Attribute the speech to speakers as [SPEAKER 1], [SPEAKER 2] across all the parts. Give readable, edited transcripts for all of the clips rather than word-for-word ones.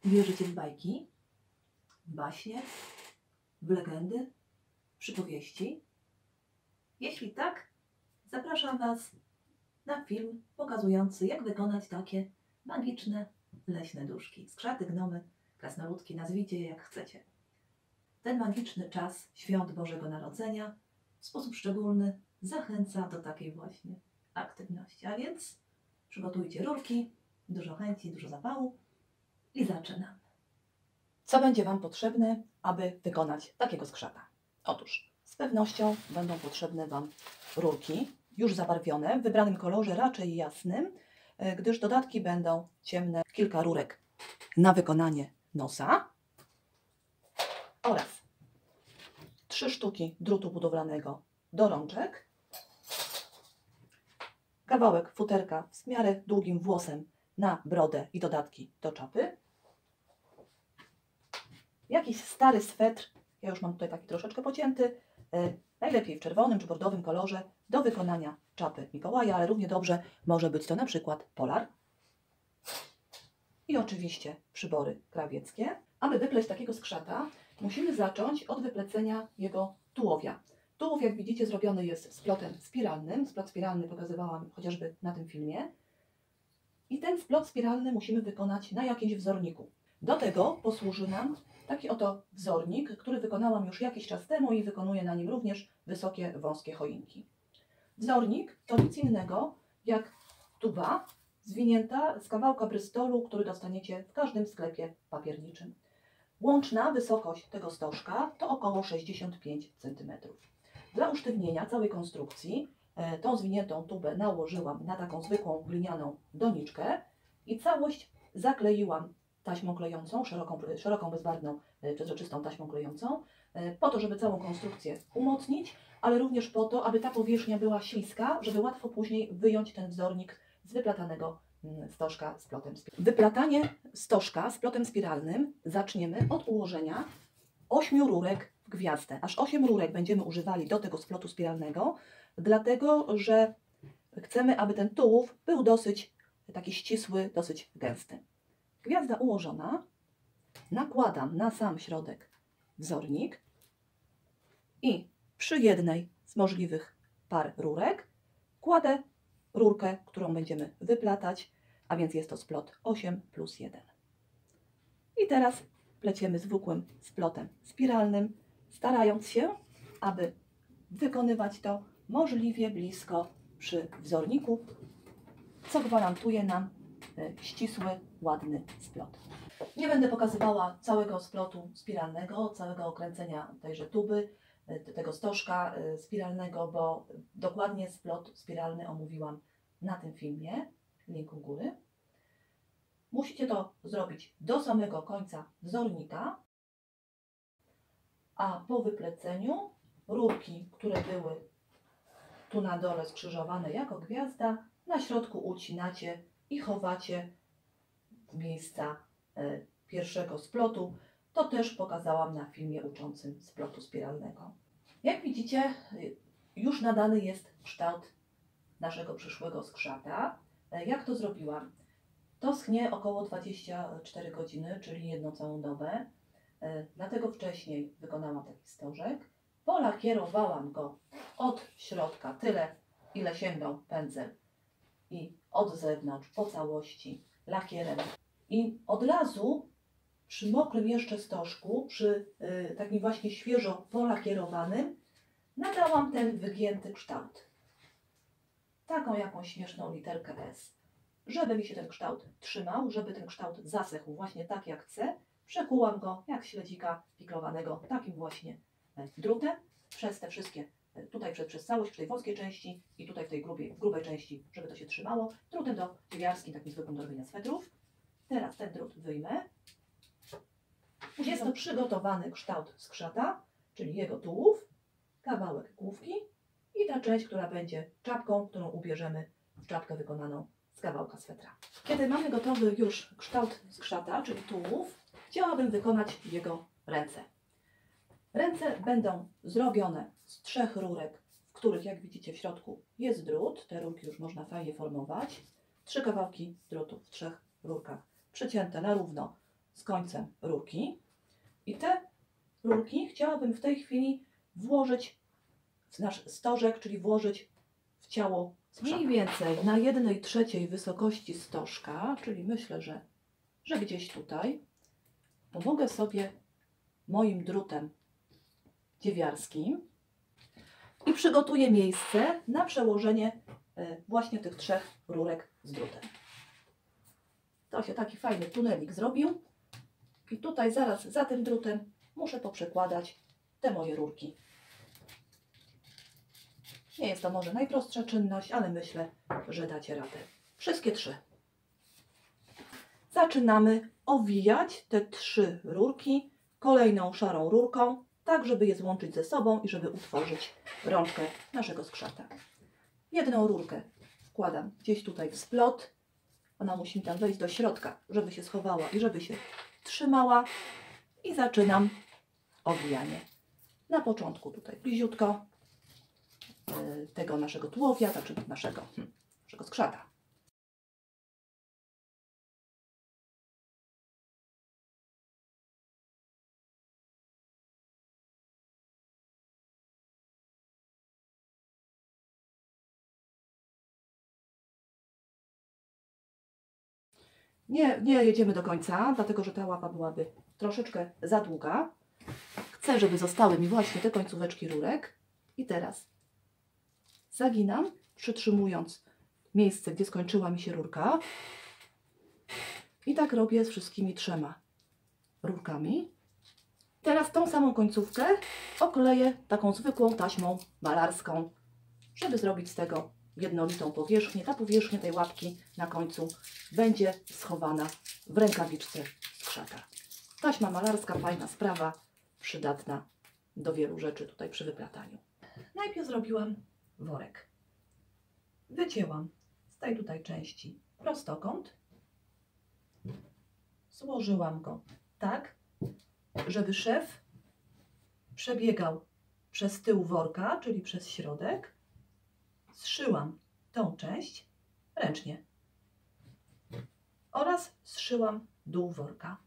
[SPEAKER 1] Wierzycie w bajki, w baśnie, w legendy, w przypowieści? Jeśli tak, zapraszam Was na film pokazujący, jak wykonać takie magiczne leśne duszki. Skrzaty, gnomy, krasnoludki, nazwijcie je jak chcecie. Ten magiczny czas świąt Bożego Narodzenia w sposób szczególny zachęca do takiej właśnie aktywności. A więc przygotujcie rurki, dużo chęci, dużo zapału i zaczynamy. Co będzie Wam potrzebne, aby wykonać takiego skrzata? Otóż z pewnością będą potrzebne Wam rurki, już zabarwione, w wybranym kolorze raczej jasnym, gdyż dodatki będą ciemne. Kilka rurek na wykonanie nosa oraz 3 sztuki drutu budowlanego do rączek, kawałek futerka z w miarę długim włosem na brodę i dodatki do czapy, jakiś stary swetr, ja już mam tutaj taki troszeczkę pocięty, najlepiej w czerwonym czy bordowym kolorze do wykonania czapy Mikołaja, ale równie dobrze może być to na przykład polar. I oczywiście przybory krawieckie. Aby wypleść takiego skrzata, musimy zacząć od wyplecenia jego tułowia. Tułów, jak widzicie, zrobiony jest splotem spiralnym. Splot spiralny pokazywałam chociażby na tym filmie. I ten splot spiralny musimy wykonać na jakimś wzorniku. Do tego posłuży nam taki oto wzornik, który wykonałam już jakiś czas temu i wykonuję na nim również wysokie, wąskie choinki. Wzornik to nic innego jak tuba zwinięta z kawałka brystolu, który dostaniecie w każdym sklepie papierniczym. Łączna wysokość tego stożka to około 65 cm. Dla usztywnienia całej konstrukcji tą zwiniętą tubę nałożyłam na taką zwykłą glinianą doniczkę i całość zakleiłam taśmą klejącą, szeroką bezbarwną, przezroczystą taśmą klejącą, po to, żeby całą konstrukcję umocnić, ale również po to, aby ta powierzchnia była śliska, żeby łatwo później wyjąć ten wzornik z wyplatanego stożka z plotem spiralnym. Wyplatanie stożka z plotem spiralnym zaczniemy od ułożenia 8 rurek w gwiazdę. Aż 8 rurek będziemy używali do tego splotu spiralnego, dlatego że chcemy, aby ten tułów był dosyć taki ścisły, dosyć gęsty. Gwiazda ułożona, nakładam na sam środek wzornik i przy jednej z możliwych par rurek kładę rurkę, którą będziemy wyplatać, a więc jest to splot 8 plus 1. I teraz pleciemy zwykłym splotem spiralnym, starając się, aby wykonywać to możliwie blisko przy wzorniku, co gwarantuje nam ścisły, ładny splot. Nie będę pokazywała całego splotu spiralnego, całego okręcenia tejże tuby, tego stożka spiralnego, bo dokładnie splot spiralny omówiłam na tym filmie, link u góry. Musicie to zrobić do samego końca wzornika, a po wypleceniu rurki, które były tu na dole skrzyżowane jako gwiazda, na środku ucinacie i chowacie w miejsca pierwszego splotu. To też pokazałam na filmie uczącym splotu spiralnego. Jak widzicie, już nadany jest kształt naszego przyszłego skrzata. Jak to zrobiłam? To schnie około 24 godziny, czyli jedną całą dobę. Dlatego wcześniej wykonałam taki stożek. Polakierowałam go od środka tyle, ile sięgał pędzel i od zewnątrz po całości lakierem. I od razu przy mokrym jeszcze stożku, przy takim właśnie świeżo polakierowanym, nadałam ten wygięty kształt. Taką jakąś śmieszną literkę S. Żeby mi się ten kształt trzymał, żeby ten kształt zasechł właśnie tak jak chcę, przekułam go jak śledzika piklowanego takim właśnie drutem przez te wszystkie, tutaj przez całość w tej wąskiej części i tutaj w tej grubej części, żeby to się trzymało, drutem dziewiarskim, takim zwykłym do robienia swetrów. Teraz ten drut wyjmę. Jest to przygotowany kształt skrzata, czyli jego tułów, kawałek główki i ta część, która będzie czapką, którą ubierzemy w czapkę wykonaną z kawałka swetra. Kiedy mamy gotowy już kształt skrzata, czyli tułów, chciałabym wykonać jego ręce. Ręce będą zrobione z 3 rurek, w których, jak widzicie, w środku jest drut. Te rurki już można fajnie formować. 3 kawałki drutu w 3 rurkach, przecięte na równo z końcem rurki. I te rurki chciałabym w tej chwili włożyć w nasz stożek, czyli włożyć w ciało skrzata. Mniej więcej na 1/3 wysokości stożka, czyli myślę, że gdzieś tutaj, pomogę sobie moim drutem dziewiarskim i przygotuję miejsce na przełożenie właśnie tych 3 rurek z drutem. To się taki fajny tunelik zrobił i tutaj zaraz za tym drutem muszę poprzekładać te moje rurki. Nie jest to może najprostsza czynność, ale myślę, że dacie radę. Wszystkie 3. Zaczynamy owijać te 3 rurki kolejną szarą rurką, tak żeby je złączyć ze sobą i żeby utworzyć rączkę naszego skrzata. Jedną rurkę wkładam gdzieś tutaj w splot. Ona musi tam wejść do środka, żeby się schowała i żeby się trzymała. I zaczynam owijanie. Na początku tutaj bliziutko tego naszego tułowia, znaczy naszego skrzata. Nie jedziemy do końca, dlatego że ta łapa byłaby troszeczkę za długa. Chcę, żeby zostały mi właśnie te końcóweczki rurek. I teraz zaginam, przytrzymując miejsce, gdzie skończyła mi się rurka. I tak robię z wszystkimi 3 rurkami. Teraz tą samą końcówkę okleję taką zwykłą taśmą malarską, żeby zrobić z tego jednolitą powierzchnię. Ta powierzchnia tej łapki na końcu będzie schowana w rękawiczce skrzata. Taśma malarska, fajna sprawa, przydatna do wielu rzeczy tutaj przy wyplataniu. Najpierw zrobiłam worek. Wycięłam z tej tutaj części prostokąt. Złożyłam go tak, żeby szef przebiegał przez tył worka, czyli przez środek. Zszyłam tą część ręcznie oraz zszyłam dół worka.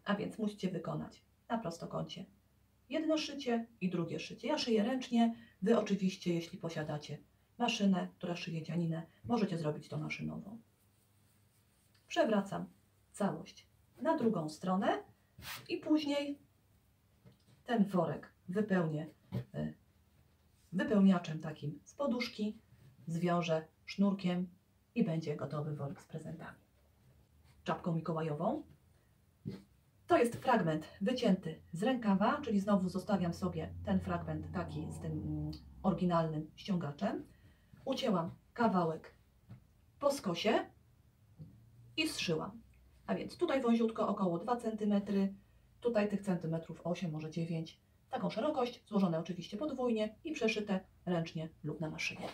[SPEAKER 1] A więc musicie wykonać na prostokącie jedno szycie i drugie szycie. Ja szyję ręcznie. Wy oczywiście, jeśli posiadacie maszynę, która szyje dzianinę, możecie zrobić to maszynową. Przewracam całość na drugą stronę i później ten worek wypełnię wypełniaczem takim z poduszki, zwiążę sznurkiem i będzie gotowy worek z prezentami. Czapką mikołajową. To jest fragment wycięty z rękawa, czyli znowu zostawiam sobie ten fragment taki z tym oryginalnym ściągaczem. Ucięłam kawałek po skosie i zszyłam. A więc tutaj wąziutko około 2 cm, tutaj tych centymetrów 8, może 9. Taką szerokość, złożone oczywiście podwójnie i przeszyte ręcznie lub na maszynie.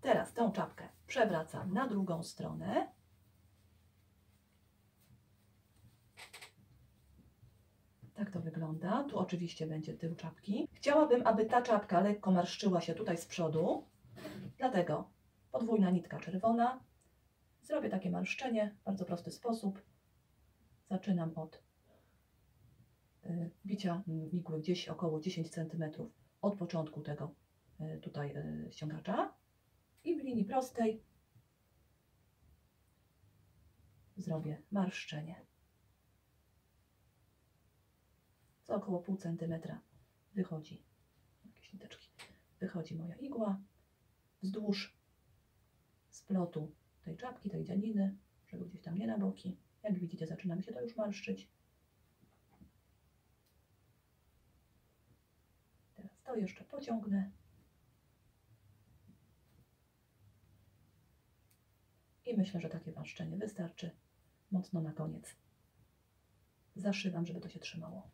[SPEAKER 1] Teraz tą czapkę przewracam na drugą stronę. Tak to wygląda. Tu oczywiście będzie tył czapki. Chciałabym, aby ta czapka lekko marszczyła się tutaj z przodu. Dlatego podwójna nitka czerwona. Zrobię takie marszczenie w bardzo prosty sposób. Zaczynam od bicia igły gdzieś około 10 cm od początku tego tutaj ściągacza i w linii prostej zrobię marszczenie. Co około pół centymetra wychodzi, jakieś niteczki, wychodzi moja igła wzdłuż splotu tej czapki, tej dzianiny, żeby gdzieś tam nie na boki. Jak widzicie, zaczyna mi się to już marszczyć. Teraz to jeszcze pociągnę. I myślę, że takie marszczenie wystarczy. Mocno na koniec zaszywam, żeby to się trzymało.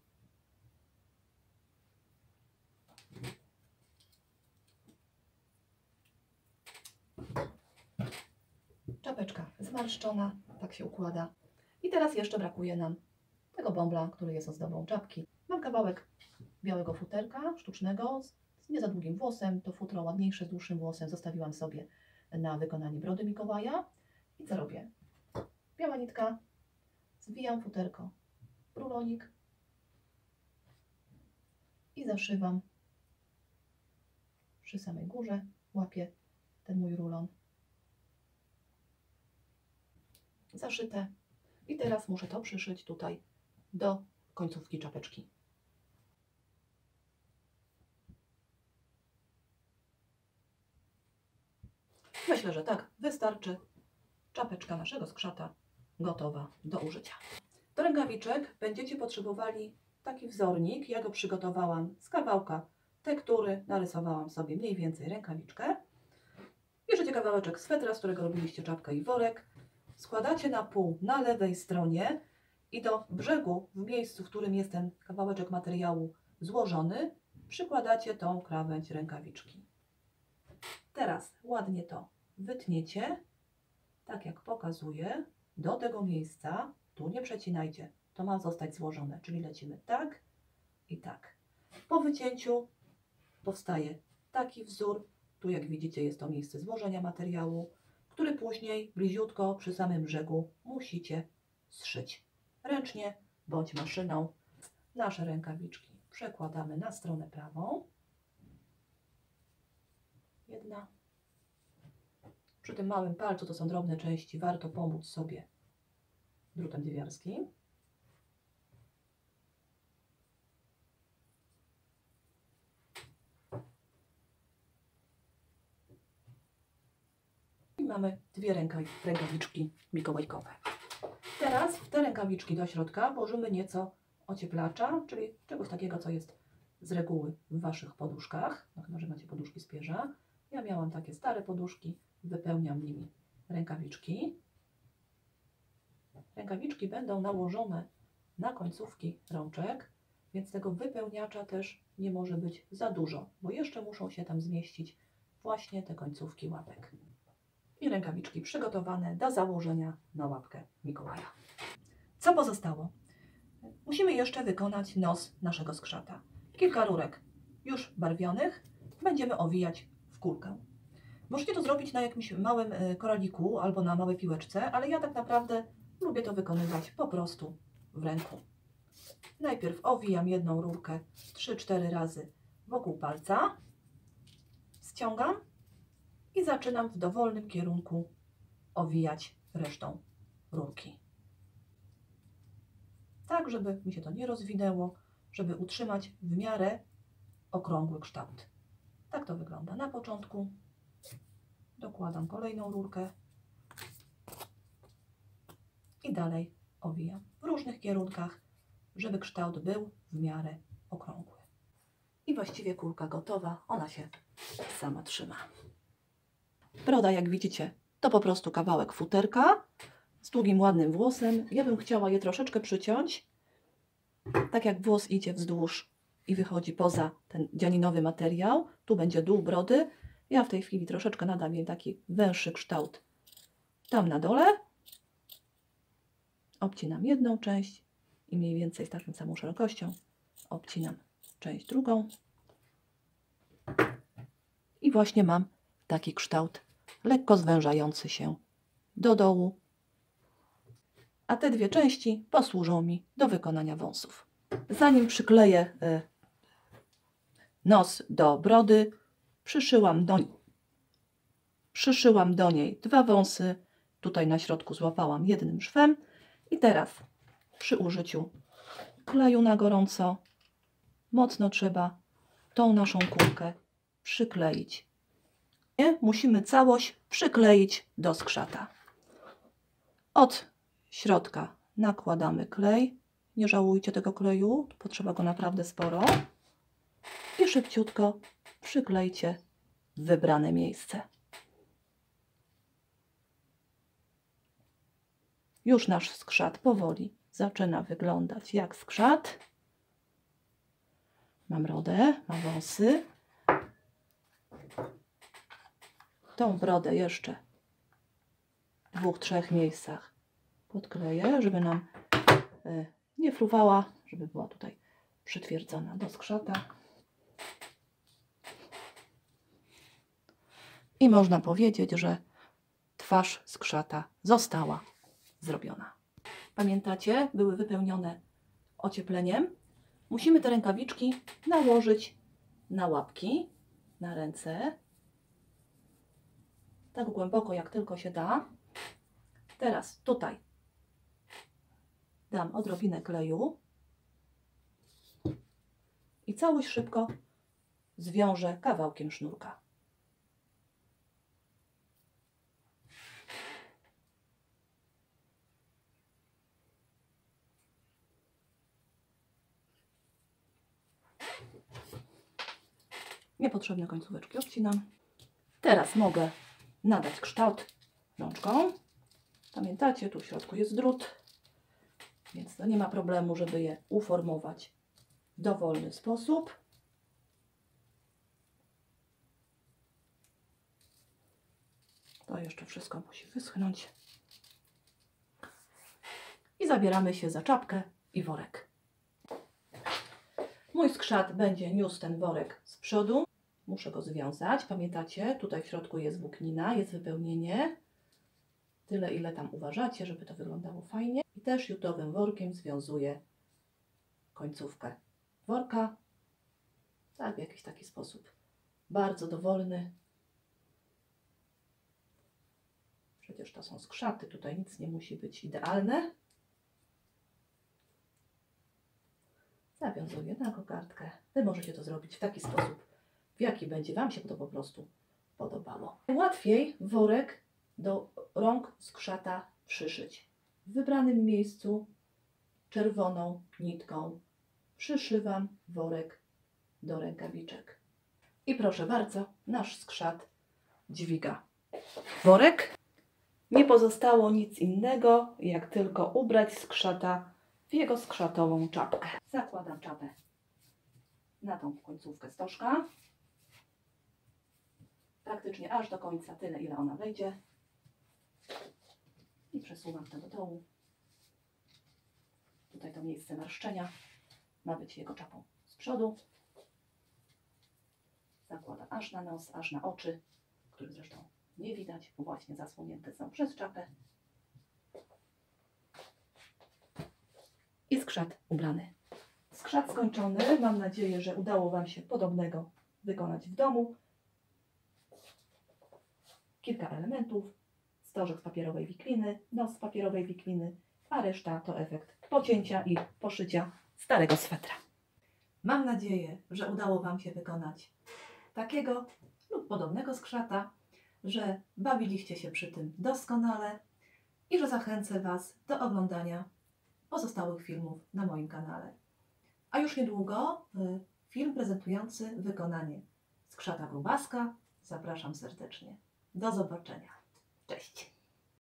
[SPEAKER 1] Czapeczka zmarszczona, tak się układa. I teraz jeszcze brakuje nam tego bąbla, który jest ozdobą czapki. Mam kawałek białego futerka sztucznego z nie za długim włosem. To futro ładniejsze z dłuższym włosem zostawiłam sobie na wykonanie brody Mikołaja. I co robię? Biała nitka, zwijam futerko w rulonik i zaszywam przy samej górze, łapię ten mój rulon. Zaszyte. I teraz muszę to przyszyć tutaj do końcówki czapeczki. Myślę, że tak wystarczy. Czapeczka naszego skrzata gotowa do użycia. Do rękawiczek będziecie potrzebowali taki wzornik. Ja go przygotowałam z kawałka tektury. Narysowałam sobie mniej więcej rękawiczkę. Bierzecie kawałeczek swetra, z którego robiliście czapkę i worek. Składacie na pół na lewej stronie i do brzegu, w miejscu, w którym jest ten kawałeczek materiału złożony, przykładacie tą krawędź rękawiczki. Teraz ładnie to wytniecie, tak jak pokazuję, do tego miejsca. Tu nie przecinajcie, to ma zostać złożone, czyli lecimy tak i tak. Po wycięciu powstaje taki wzór. Tu, jak widzicie, jest to miejsce złożenia materiału, który później bliziutko przy samym brzegu musicie zszyć ręcznie bądź maszyną. Nasze rękawiczki przekładamy na stronę prawą. Jedna. Przy tym małym palcu, to są drobne części, warto pomóc sobie drutem dywiarskim. I mamy dwie rękawiczki mikołajkowe. Teraz w te rękawiczki do środka włożymy nieco ocieplacza, czyli czegoś takiego, co jest z reguły w Waszych poduszkach. No chyba że macie poduszki z pierza. Ja miałam takie stare poduszki, wypełniam nimi rękawiczki. Rękawiczki będą nałożone na końcówki rączek, więc tego wypełniacza też nie może być za dużo, bo jeszcze muszą się tam zmieścić właśnie te końcówki łapek. I rękawiczki przygotowane do założenia na łapkę Mikołaja. Co pozostało? Musimy jeszcze wykonać nos naszego skrzata. Kilka rurek już barwionych będziemy owijać w kulkę. Możecie to zrobić na jakimś małym koraliku albo na małej piłeczce, ale ja tak naprawdę lubię to wykonywać po prostu w ręku. Najpierw owijam jedną rurkę 3-4 razy wokół palca, ściągam i zaczynam w dowolnym kierunku owijać resztą rurki. Tak, żeby mi się to nie rozwinęło, żeby utrzymać w miarę okrągły kształt. Tak to wygląda na początku. Dokładam kolejną rurkę i dalej owijam w różnych kierunkach, żeby kształt był w miarę okrągły. I właściwie kulka gotowa, ona się sama trzyma. Broda, jak widzicie, to po prostu kawałek futerka z długim, ładnym włosem. Ja bym chciała je troszeczkę przyciąć, tak jak włos idzie wzdłuż i wychodzi poza ten dzianinowy materiał. Tu będzie dół brody. Ja w tej chwili troszeczkę nadam jej taki węższy kształt tam na dole. Obcinam jedną część i mniej więcej z taką samą szerokością obcinam część drugą. I właśnie mam taki kształt lekko zwężający się do dołu. A te dwie części posłużą mi do wykonania wąsów. Zanim przykleję nos do brody, przyszyłam do niej dwa wąsy. Tutaj na środku złapałam jednym szwem. I teraz przy użyciu kleju na gorąco mocno trzeba tą naszą kulkę przykleić. Musimy całość przykleić do skrzata. Od środka nakładamy klej. Nie żałujcie tego kleju, potrzeba go naprawdę sporo. I szybciutko przyklejcie w wybrane miejsce. Już nasz skrzat powoli zaczyna wyglądać jak skrzat. Mam brodę, mam wąsy. Tą brodę jeszcze w 2-3 miejscach podkleję, żeby nam nie fruwała, żeby była tutaj przytwierdzona do skrzata. I można powiedzieć, że twarz skrzata została zrobiona. pamiętacie, były wypełnione ociepleniem. Musimy te rękawiczki nałożyć na łapki, na ręce, tak głęboko jak tylko się da. Teraz tutaj dam odrobinę kleju i całość szybko zwiążę kawałkiem sznurka. Niepotrzebne końcóweczki odcinam. Teraz mogę nadać kształt rączką. Pamiętacie, tu w środku jest drut, więc to nie ma problemu, żeby je uformować w dowolny sposób. To jeszcze wszystko musi wyschnąć. I zabieramy się za czapkę i worek. Mój skrzat będzie niósł ten worek z przodu. Muszę go związać. Pamiętacie, tutaj w środku jest włóknina, jest wypełnienie. Tyle, ile tam uważacie, żeby to wyglądało fajnie. I też jutowym workiem związuję końcówkę worka. Tak, w jakiś taki sposób. Bardzo dowolny. Przecież to są skrzaty, tutaj nic nie musi być idealne. Zawiązuję na kokardkę. Wy możecie to zrobić w taki sposób, w jaki będzie Wam się to po prostu podobało. Łatwiej worek do rąk skrzata przyszyć. W wybranym miejscu czerwoną nitką przyszywam worek do rękawiczek. I proszę bardzo, nasz skrzat dźwiga worek. Nie pozostało nic innego, jak tylko ubrać skrzata w jego skrzatową czapkę. Zakładam czapę na tą końcówkę stożka. Praktycznie aż do końca, tyle ile ona wejdzie. I przesuwam to do dołu. Tutaj to miejsce marszczenia ma być jego czapą z przodu. Zakładam aż na nos, aż na oczy, których zresztą nie widać, bo właśnie zasłonięte są przez czapę. I skrzat ubrany. Skrzat skończony. Mam nadzieję, że udało Wam się podobnego wykonać w domu. Kilka elementów. Stożek z papierowej wikliny, nos z papierowej wikliny, a reszta to efekt pocięcia i poszycia starego swetra. Mam nadzieję, że udało Wam się wykonać takiego lub podobnego skrzata, że bawiliście się przy tym doskonale i że zachęcę Was do oglądania pozostałych filmów na moim kanale. A już niedługo film prezentujący wykonanie skrzata grubaska. Zapraszam serdecznie. Do zobaczenia. Cześć!